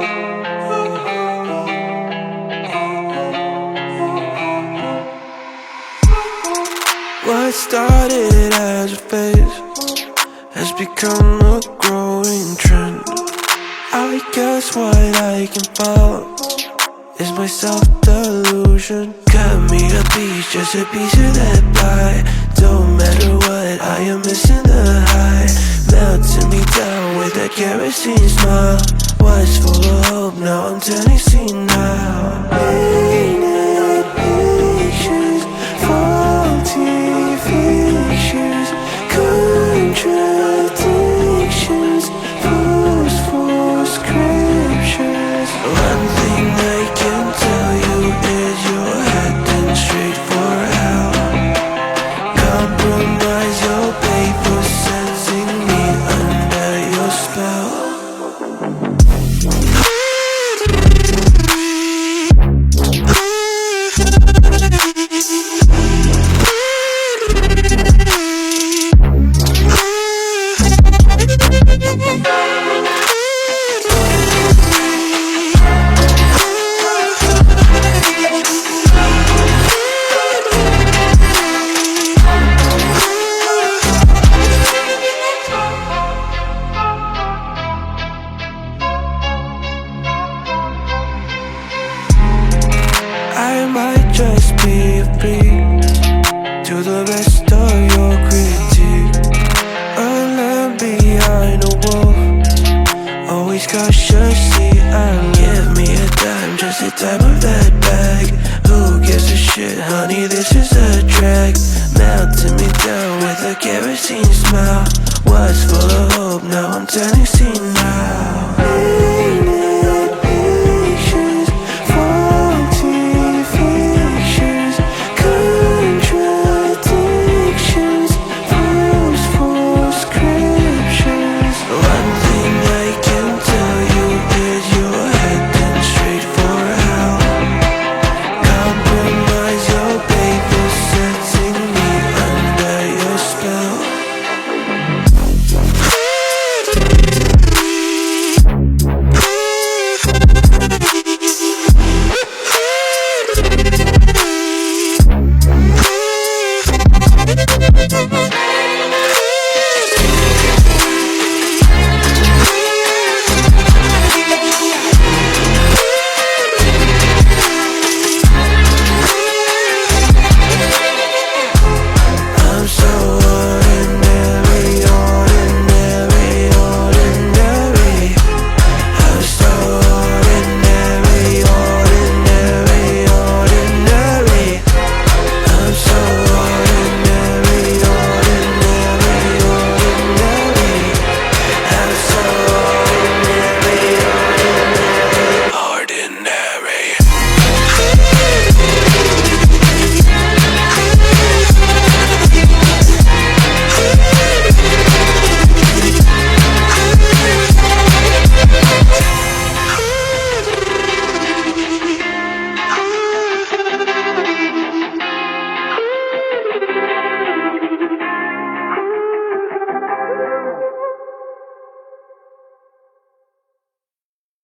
What started as a phase has become a growing trend. I guess what I can follow is my self-delusion. Cut me a piece, just a piece of that pie. Don't matter what, I am missing the high. Melting me down with a kerosene smile. Was full of hope, now I'm turning senile. Painted pictures, faulty fictions, contradictions, false scriptures. One thing I can tell you is you're heading straight for hell. Compromise your paper, sensing me under your spell. I might just be a freak to the rest of your critique. A lamb behind a wolf, always cautiously and give me a dime, just the type of that bag. Who gives a shit, honey, this is a drag. Melting me down with a kerosene smile. Was full of hope, now I'm turning senile.